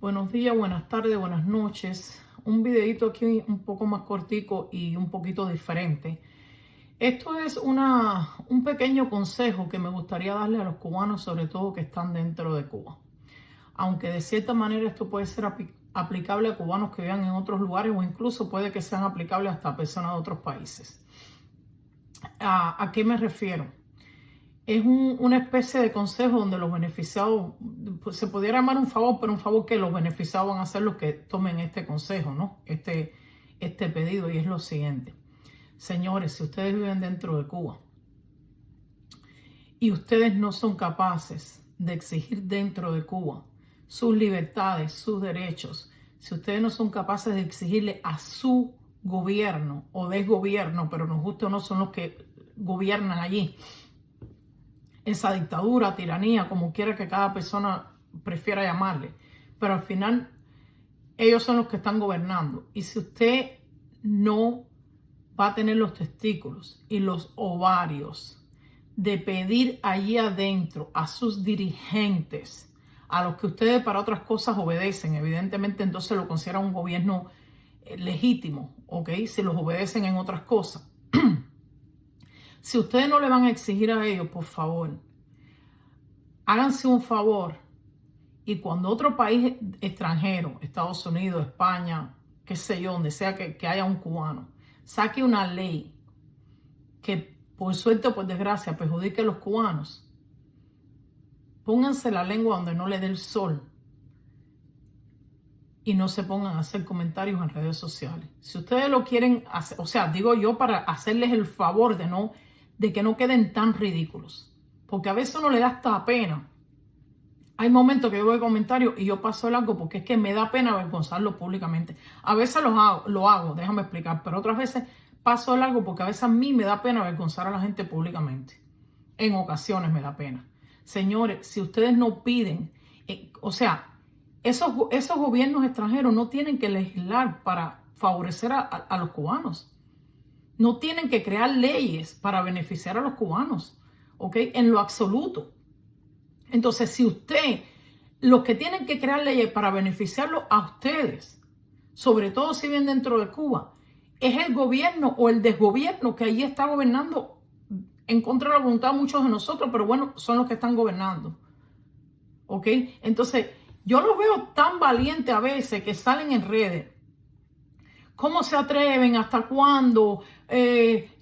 Buenos días, buenas tardes, buenas noches. Un videito aquí un poco más cortico y un poquito diferente. Esto es un pequeño consejo que me gustaría darle a los cubanos, sobre todo que están dentro de Cuba. Aunque de cierta manera esto puede ser aplicable a cubanos que vivan en otros lugares o incluso puede que sean aplicables hasta a personas de otros países. ¿A qué me refiero? Es una especie de consejo donde los beneficiados, pues, se pudiera llamar un favor, pero un favor que los beneficiados van a ser los que tomen este consejo, ¿no? Este pedido, y es lo siguiente. Señores, si ustedes viven dentro de Cuba y ustedes no son capaces de exigir dentro de Cuba sus libertades, sus derechos, si ustedes no son capaces de exigirle a su gobierno o desgobierno, pero nos guste o no, son los que gobiernan allí, esa dictadura, tiranía, como quiera que cada persona prefiera llamarle, pero al final ellos son los que están gobernando. Y si usted no va a tener los testículos y los ovarios de pedir allí adentro a sus dirigentes, a los que ustedes para otras cosas obedecen, evidentemente entonces lo consideran un gobierno legítimo, ¿ok? Si los obedecen en otras cosas. Si ustedes no le van a exigir a ellos, por favor, háganse un favor y cuando otro país extranjero, Estados Unidos, España, qué sé yo, donde sea que haya un cubano, saque una ley que por suerte o por desgracia perjudique a los cubanos, pónganse la lengua donde no le dé el sol y no se pongan a hacer comentarios en redes sociales. Si ustedes lo quieren hacer, o sea, digo yo para hacerles el favor de que no queden tan ridículos, porque a veces uno le da hasta pena. Hay momentos que yo veo comentarios y yo paso largo porque es que me da pena avergonzarlo públicamente. A veces lo hago, déjame explicar, pero otras veces paso largo porque a veces a mí me da pena avergonzar a la gente públicamente. En ocasiones me da pena. Señores, si ustedes no piden, esos gobiernos extranjeros no tienen que legislar para favorecer a los cubanos. No tienen que crear leyes para beneficiar a los cubanos, ¿ok? En lo absoluto. Entonces, si los que tienen que crear leyes para beneficiarlos a ustedes, sobre todo si viven dentro de Cuba, es el gobierno o el desgobierno que allí está gobernando en contra de la voluntad de muchos de nosotros, pero bueno, son los que están gobernando, ¿ok? Entonces, yo los veo tan valientes a veces que salen en redes. ¿Cómo se atreven? ¿Hasta cuándo?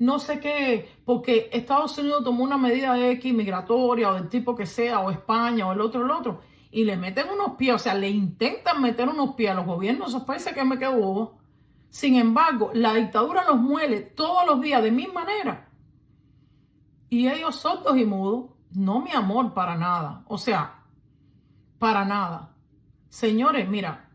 No sé qué, porque Estados Unidos tomó una medida X migratoria o del tipo que sea, o España o el otro, y le meten unos pies, o sea, le intentan meter unos pies a los gobiernos de esos países que me quedo bobo. Sin embargo, la dictadura los muele todos los días de mil maneras. Y ellos sordos y mudos, no, mi amor, para nada. O sea, para nada. Señores, mira,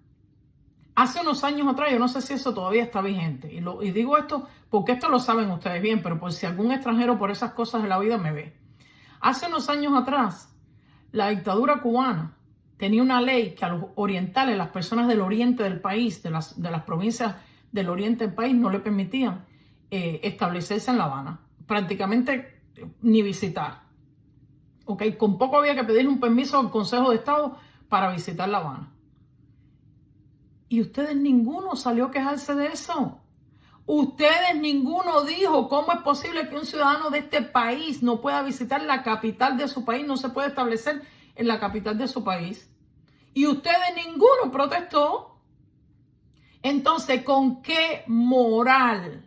hace unos años atrás, yo no sé si eso todavía está vigente, y digo esto porque esto lo saben ustedes bien, pero por si algún extranjero por esas cosas de la vida me ve. Hace unos años atrás, la dictadura cubana tenía una ley que a los orientales, las personas del oriente del país, de las provincias del oriente del país, no le permitían establecerse en La Habana, prácticamente ni visitar. ¿Ok? Con poco había que pedirle un permiso al Consejo de Estado para visitar La Habana. Y ustedes ninguno salió a quejarse de eso. Ustedes ninguno dijo cómo es posible que un ciudadano de este país no pueda visitar la capital de su país, no se puede establecer en la capital de su país. Y ustedes ninguno protestó. Entonces, ¿con qué moral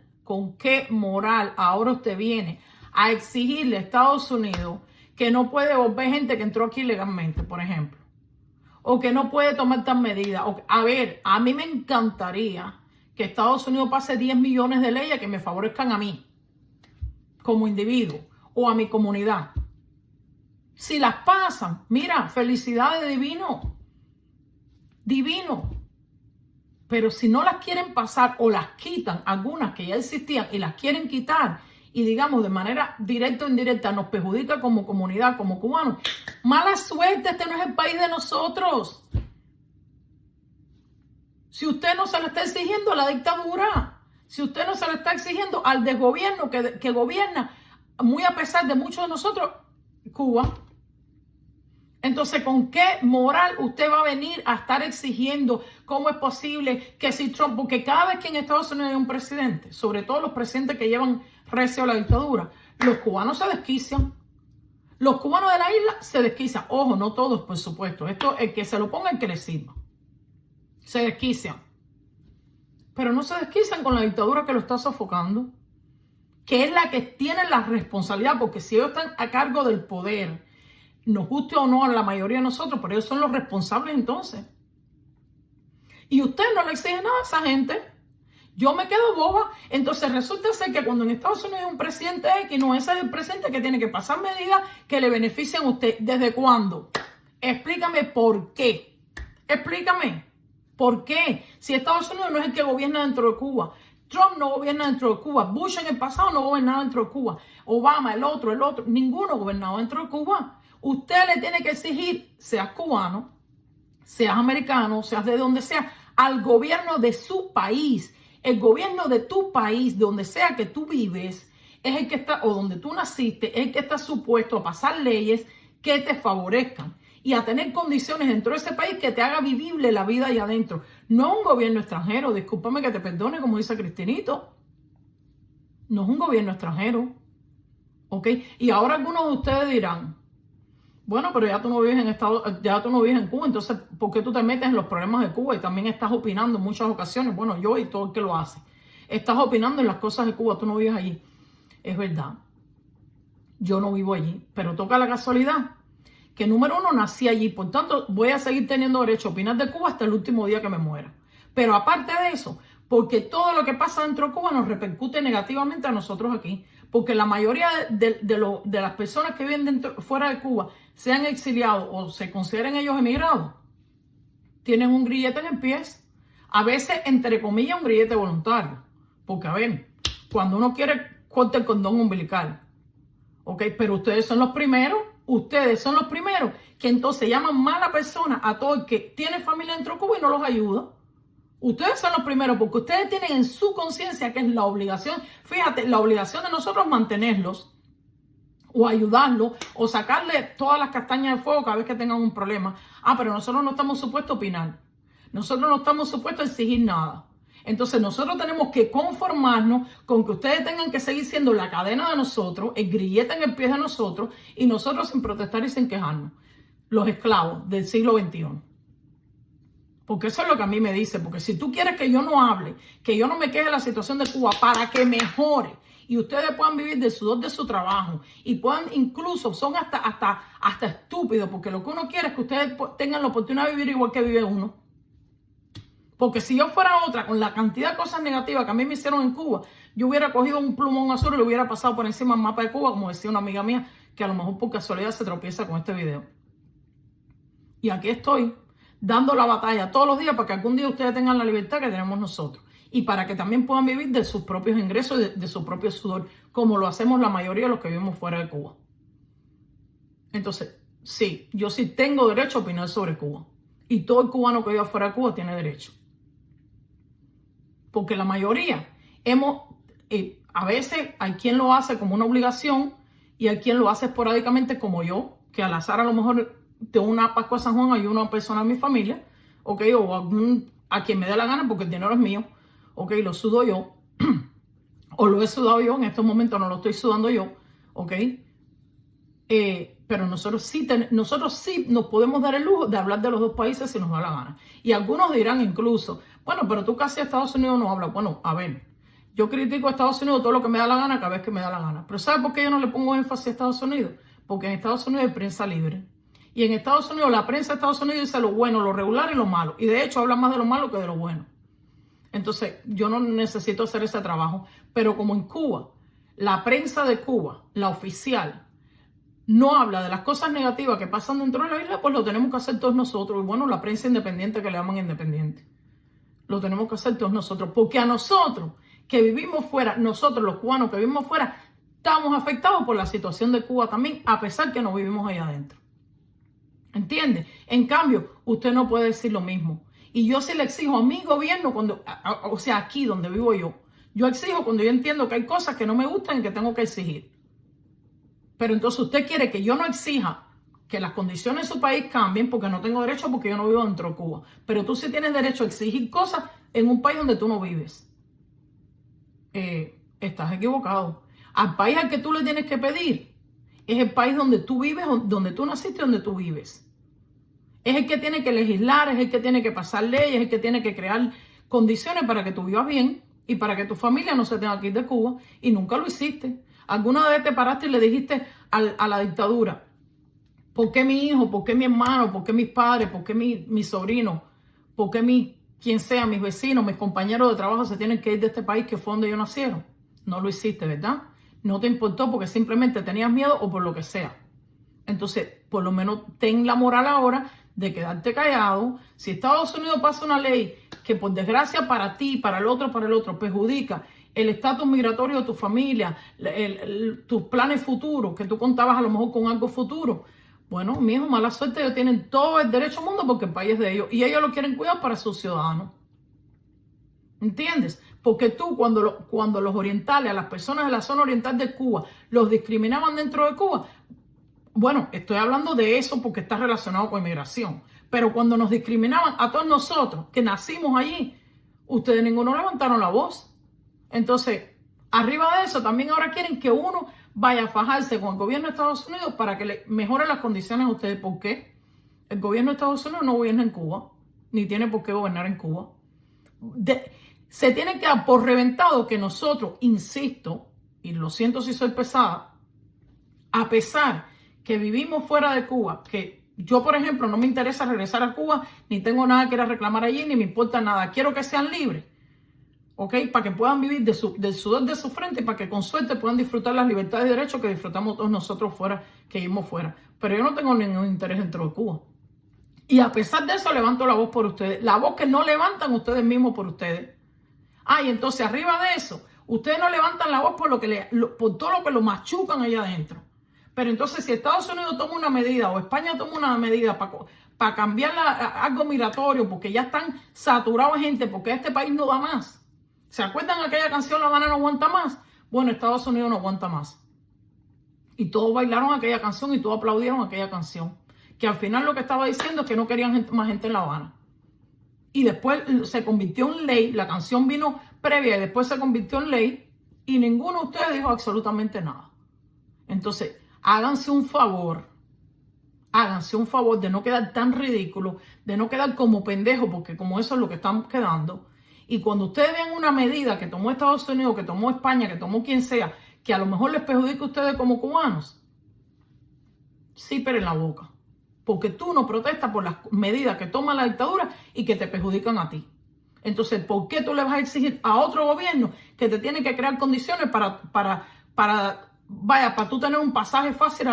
ahora usted viene a exigirle a Estados Unidos que no puede volver gente que entró aquí ilegalmente, por ejemplo? O que no puede tomar tal medida? A ver, a mí me encantaría que Estados Unidos pase 10 millones de leyes que me favorezcan a mí, como individuo, o a mi comunidad. Si las pasan, mira, felicidades, divino. Pero si no las quieren pasar o las quitan, algunas que ya existían y las quieren quitar, y digamos de manera directa o indirecta nos perjudica como comunidad, como cubanos, mala suerte, este no es el país de nosotros. Si usted no se le está exigiendo a la dictadura, si usted no se le está exigiendo al desgobierno que gobierna, muy a pesar de muchos de nosotros, Cuba. Entonces, ¿con qué moral usted va a venir a estar exigiendo cómo es posible que si Trump, porque cada vez que en Estados Unidos hay un presidente, sobre todo los presidentes que llevan recio a la dictadura, los cubanos se desquician. Los cubanos de la isla se desquician. Ojo, no todos, por supuesto. Esto, el que se lo ponga, el que le sirva. Se desquician. Pero no se desquician con la dictadura que lo está sofocando, que es la que tiene la responsabilidad, porque si ellos están a cargo del poder, nos guste o no a la mayoría de nosotros, pero ellos son los responsables entonces. Y usted no le exige nada a esa gente. Yo me quedo boba. Entonces resulta ser que cuando en Estados Unidos hay un presidente X, no, ese es el presidente que tiene que pasar medidas que le beneficien a usted. ¿Desde cuándo? Explícame por qué. Explícame por qué. Si Estados Unidos no es el que gobierna dentro de Cuba. Trump no gobierna dentro de Cuba. Bush en el pasado no gobernaba dentro de Cuba. Obama, el otro. Ninguno gobernaba dentro de Cuba. Usted le tiene que exigir, seas cubano, seas americano, seas de donde sea, al gobierno de su país. El gobierno de tu país, donde sea que tú vives, es el que está, o donde tú naciste, es el que está supuesto a pasar leyes que te favorezcan y a tener condiciones dentro de ese país que te haga vivible la vida allá adentro. No un gobierno extranjero, discúlpame que te perdone, como dice Cristinito. No es un gobierno extranjero. ¿Ok? Y ahora algunos de ustedes dirán, bueno, pero ya tú no vives en Cuba, entonces, ¿por qué tú te metes en los problemas de Cuba? Y también estás opinando en muchas ocasiones, bueno, yo y todo el que lo hace. Estás opinando en las cosas de Cuba, tú no vives allí. Es verdad, yo no vivo allí, pero toca la casualidad que número uno, nací allí, por tanto, voy a seguir teniendo derecho a opinar de Cuba hasta el último día que me muera. Pero aparte de eso, porque todo lo que pasa dentro de Cuba nos repercute negativamente a nosotros aquí. Porque la mayoría de las personas que viven fuera de Cuba, sean exiliados o se consideren ellos emigrados, tienen un grillete en el pie. A veces, entre comillas, un grillete voluntario. Porque, a ver, cuando uno quiere, corta el cordón umbilical. ¿Ok? Pero ustedes son los primeros que entonces llaman mala persona a todo el que tiene familia dentro de Cuba y no los ayuda. Ustedes son los primeros porque ustedes tienen en su conciencia que es la obligación, fíjate, la obligación de nosotros mantenerlos o ayudarlos o sacarle todas las castañas de fuego cada vez que tengan un problema. Pero nosotros no estamos supuestos a opinar. Nosotros no estamos supuestos a exigir nada. Entonces nosotros tenemos que conformarnos con que ustedes tengan que seguir siendo la cadena de nosotros, el grillete en el pie de nosotros y nosotros sin protestar y sin quejarnos. Los esclavos del siglo XXI. Porque eso es lo que a mí me dice. Porque si tú quieres que yo no hable, que yo no me queje de la situación de Cuba para que mejore y ustedes puedan vivir del sudor de su trabajo y puedan incluso, son hasta estúpidos, porque lo que uno quiere es que ustedes tengan la oportunidad de vivir igual que vive uno. Porque si yo fuera otra, con la cantidad de cosas negativas que a mí me hicieron en Cuba, yo hubiera cogido un plumón azul y lo hubiera pasado por encima del mapa de Cuba, como decía una amiga mía, que a lo mejor por casualidad se tropieza con este video. Y aquí estoy, dando la batalla todos los días para que algún día ustedes tengan la libertad que tenemos nosotros. Y para que también puedan vivir de sus propios ingresos, de su propio sudor, como lo hacemos la mayoría de los que vivimos fuera de Cuba. Entonces, sí, yo sí tengo derecho a opinar sobre Cuba. Y todo el cubano que viva fuera de Cuba tiene derecho. Porque la mayoría a veces hay quien lo hace como una obligación y hay quien lo hace esporádicamente como yo, que al azar a lo mejor de una Pascua de San Juan hay una persona en mi familia, ¿ok? O a quien me dé la gana porque el dinero es mío, ¿ok? Lo sudo yo, o lo he sudado yo, en estos momentos no lo estoy sudando yo, ¿ok? Pero nosotros sí nos podemos dar el lujo de hablar de los dos países si nos da la gana. Y algunos dirán incluso, bueno, pero tú casi a Estados Unidos no hablas. Bueno, a ver, yo critico a Estados Unidos todo lo que me da la gana cada vez que me da la gana. Pero ¿sabes por qué yo no le pongo énfasis a Estados Unidos? Porque en Estados Unidos hay prensa libre. Y en Estados Unidos, la prensa de Estados Unidos dice lo bueno, lo regular y lo malo. Y de hecho habla más de lo malo que de lo bueno. Entonces, yo no necesito hacer ese trabajo. Pero como en Cuba, la prensa de Cuba, la oficial, no habla de las cosas negativas que pasan dentro de la isla, pues lo tenemos que hacer todos nosotros. Y bueno, la prensa independiente que le llaman independiente. Lo tenemos que hacer todos nosotros. Porque a nosotros que vivimos fuera, nosotros los cubanos que vivimos fuera, estamos afectados por la situación de Cuba también, a pesar que no vivimos ahí adentro. ¿Entiende? En cambio, usted no puede decir lo mismo. Y yo sí le exijo a mi gobierno, o sea, aquí donde vivo yo, yo exijo cuando yo entiendo que hay cosas que no me gustan y que tengo que exigir. Pero entonces usted quiere que yo no exija que las condiciones en su país cambien porque no tengo derecho porque yo no vivo dentro de Cuba. Pero tú sí tienes derecho a exigir cosas en un país donde tú no vives. Estás equivocado. Al país al que tú le tienes que pedir es el país donde tú vives, donde tú naciste, donde tú vives. Es el que tiene que legislar, es el que tiene que pasar leyes, es el que tiene que crear condiciones para que tú vivas bien y para que tu familia no se tenga que ir de Cuba, y nunca lo hiciste. ¿Alguna vez te paraste y le dijiste a la dictadura, por qué mi hijo, por qué mi hermano, por qué mis padres, por qué mi sobrino, por qué quien sea, mis vecinos, mis compañeros de trabajo se tienen que ir de este país que fue donde ellos nacieron? No lo hiciste, ¿verdad? No te importó porque simplemente tenías miedo o por lo que sea. Entonces, por lo menos ten la moral ahora de quedarte callado. Si Estados Unidos pasa una ley que por desgracia para ti, para el otro, perjudica el estatus migratorio de tu familia, tus planes futuros, que tú contabas a lo mejor con algo futuro, bueno, mi hijo, mala suerte, ellos tienen todo el derecho al mundo porque el país es de ellos y ellos lo quieren cuidar para sus ciudadanos. ¿Entiendes? Porque tú, cuando los orientales, a las personas de la zona oriental de Cuba, los discriminaban dentro de Cuba, bueno, estoy hablando de eso porque está relacionado con inmigración. Pero cuando nos discriminaban a todos nosotros que nacimos allí, ustedes ninguno levantaron la voz. Entonces, arriba de eso, también ahora quieren que uno vaya a fajarse con el gobierno de Estados Unidos para que le mejore las condiciones a ustedes. ¿Por qué? El gobierno de Estados Unidos no gobierna en Cuba, ni tiene por qué gobernar en Cuba. Se tiene que dar por reventado que nosotros, insisto, y lo siento si soy pesada, a pesar que vivimos fuera de Cuba, que yo, por ejemplo, no me interesa regresar a Cuba, ni tengo nada que ir a reclamar allí, ni me importa nada. Quiero que sean libres, ¿ok? Para que puedan vivir del sudor de su frente y para que con suerte puedan disfrutar las libertades y derechos que disfrutamos todos nosotros fuera, que vivimos fuera. Pero yo no tengo ningún interés dentro de Cuba. Y a pesar de eso, levanto la voz por ustedes. La voz que no levantan ustedes mismos por ustedes. Y entonces arriba de eso, ustedes no levantan la voz por todo lo que lo machucan allá adentro. Pero entonces si Estados Unidos toma una medida o España toma una medida para cambiar algo migratorio porque ya están saturados de gente, porque este país no da más. ¿Se acuerdan de aquella canción La Habana no aguanta más? Bueno, Estados Unidos no aguanta más. Y todos bailaron aquella canción y todos aplaudieron aquella canción. Que al final lo que estaba diciendo es que no querían más gente en La Habana. Y después se convirtió en ley, la canción vino previa y después se convirtió en ley y ninguno de ustedes dijo absolutamente nada. Entonces, háganse un favor de no quedar tan ridículo, de no quedar como pendejo, porque como eso es lo que están quedando. Y cuando ustedes vean una medida que tomó Estados Unidos, que tomó España, que tomó quien sea, que a lo mejor les perjudique a ustedes como cubanos, sí, pero en la boca. Porque tú no protestas por las medidas que toma la dictadura y que te perjudican a ti. Entonces, ¿por qué tú le vas a exigir a otro gobierno que te tiene que crear condiciones para tú tener un pasaje fácil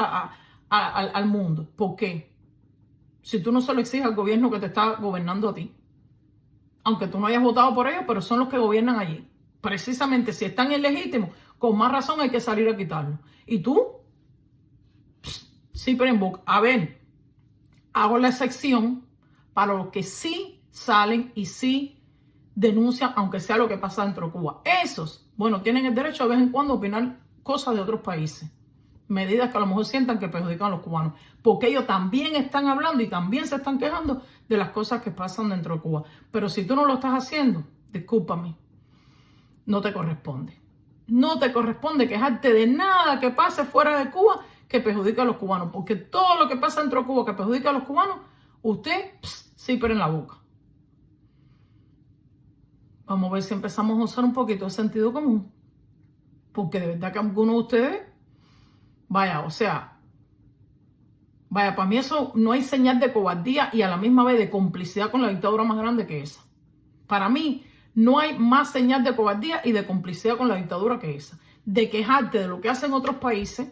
al mundo? ¿Por qué? Si tú no se lo exiges al gobierno que te está gobernando a ti. Aunque tú no hayas votado por ellos, pero son los que gobiernan allí. Precisamente si están ilegítimos, con más razón hay que salir a quitarlo. Y tú, sí, pero en boca. A ver, hago la excepción para los que sí salen y sí denuncian, aunque sea lo que pasa dentro de Cuba. Esos, bueno, tienen el derecho de vez en cuando a opinar cosas de otros países. Medidas que a lo mejor sientan que perjudican a los cubanos. Porque ellos también están hablando y también se están quejando de las cosas que pasan dentro de Cuba. Pero si tú no lo estás haciendo, discúlpame, no te corresponde. No te corresponde quejarte de nada que pase fuera de Cuba que perjudica a los cubanos. Porque todo lo que pasa dentro de Cuba que perjudica a los cubanos, usted sí, pero en la boca. Vamos a ver si empezamos a usar un poquito de sentido común. Porque de verdad que algunos de ustedes, vaya, para mí eso no hay señal de cobardía y a la misma vez de complicidad con la dictadura más grande que esa. Para mí no hay más señal de cobardía y de complicidad con la dictadura que esa. De quejarte de lo que hacen otros países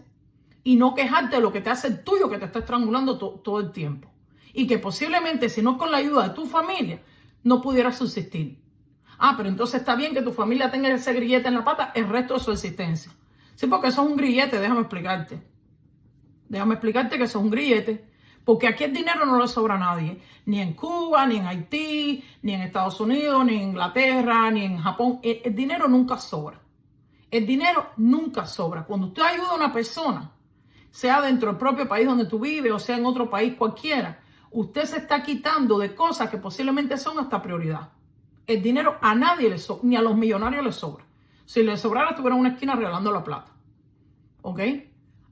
y no quejarte de lo que te hace el tuyo, que te está estrangulando todo el tiempo. Y que posiblemente, si no es con la ayuda de tu familia, no pudieras subsistir. Pero entonces está bien que tu familia tenga ese grillete en la pata el resto de su existencia. Sí, porque eso es un grillete, déjame explicarte. Déjame explicarte que eso es un grillete. Porque aquí el dinero no le sobra a nadie. Ni en Cuba, ni en Haití, ni en Estados Unidos, ni en Inglaterra, ni en Japón. El dinero nunca sobra. El dinero nunca sobra. Cuando usted ayuda a una persona, sea dentro del propio país donde tú vives o sea en otro país cualquiera, usted se está quitando de cosas que posiblemente son hasta prioridad. El dinero a nadie le sobra, ni a los millonarios les sobra. Si les sobrara, estuviera en una esquina regalando la plata. ¿Ok?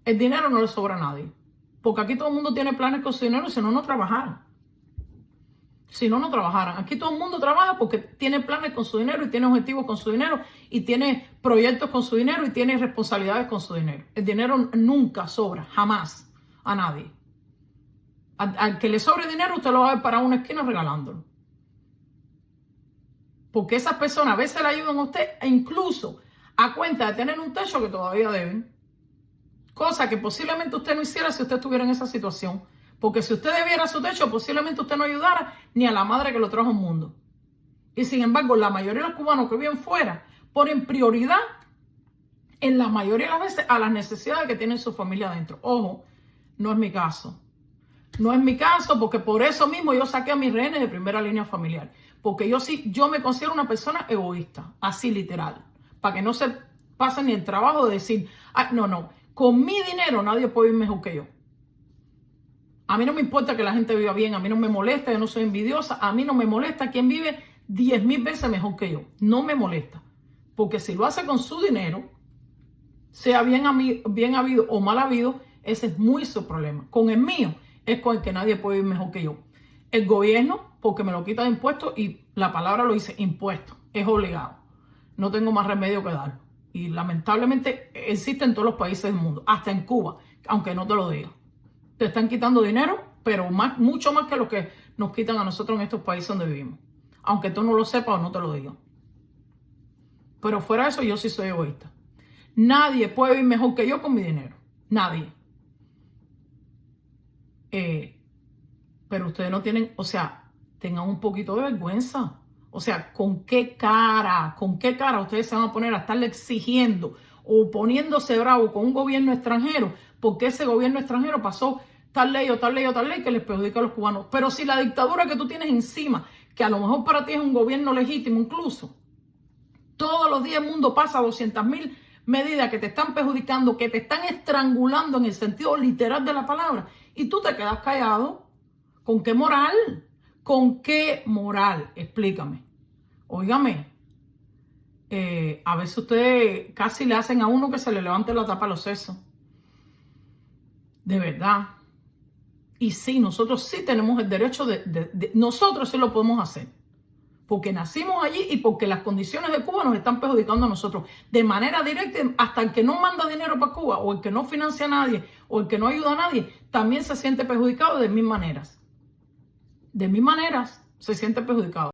El dinero no le sobra a nadie. Porque aquí todo el mundo tiene planes con su dinero, si no, no trabajaran. Si no, no trabajaran. Aquí todo el mundo trabaja porque tiene planes con su dinero y tiene objetivos con su dinero y tiene proyectos con su dinero y tiene responsabilidades con su dinero. El dinero nunca sobra, jamás, a nadie. Al que le sobre dinero, usted lo va a ver para una esquina regalándolo. Porque esas personas a veces le ayudan a usted e incluso a cuenta de tener un techo que todavía deben. Cosa que posiblemente usted no hiciera si usted estuviera en esa situación. Porque si usted debiera su techo, posiblemente usted no ayudara ni a la madre que lo trajo al mundo. Y sin embargo, la mayoría de los cubanos que viven fuera ponen prioridad en la mayoría de las veces a las necesidades que tiene su familia adentro. Ojo, no es mi caso. No es mi caso porque por eso mismo yo saqué a mis rehenes de primera línea familiar. Porque yo me considero una persona egoísta, así literal. Para que no se pase ni el trabajo de decir, no, con mi dinero nadie puede vivir mejor que yo. A mí no me importa que la gente viva bien, a mí no me molesta, yo no soy envidiosa, a mí no me molesta quien vive 10,000 veces mejor que yo. No me molesta. Porque si lo hace con su dinero, sea bien habido o mal habido, ese es muy su problema. Con el mío es con el que nadie puede vivir mejor que yo. El gobierno, porque me lo quita de impuestos y la palabra lo dice, impuestos, es obligado. No tengo más remedio que darlo. Y lamentablemente existe en todos los países del mundo, hasta en Cuba, aunque no te lo diga. Te están quitando dinero, pero mucho más que lo que nos quitan a nosotros en estos países donde vivimos. Aunque tú no lo sepas o no te lo diga. Pero fuera de eso, yo sí soy egoísta. Nadie puede vivir mejor que yo con mi dinero. Nadie. Pero ustedes no tienen, o sea, tengan un poquito de vergüenza. O sea, ¿con qué cara ustedes se van a poner a estarle exigiendo o poniéndose bravo con un gobierno extranjero? Porque ese gobierno extranjero pasó tal ley o tal ley o tal ley que les perjudica a los cubanos. Pero si la dictadura que tú tienes encima, que a lo mejor para ti es un gobierno legítimo incluso, todos los días el mundo pasa 200,000 medidas que te están perjudicando, que te están estrangulando en el sentido literal de la palabra, y tú te quedas callado. ¿Con qué moral? ¿Con qué moral? Explícame. Óigame, a veces ustedes casi le hacen a uno que se le levante la tapa a los sesos. De verdad. Y sí, nosotros sí tenemos el derecho nosotros sí lo podemos hacer. Porque nacimos allí y porque las condiciones de Cuba nos están perjudicando a nosotros de manera directa. Hasta el que no manda dinero para Cuba o el que no financia a nadie o el que no ayuda a nadie también se siente perjudicado de mil maneras. De mil maneras se siente perjudicado.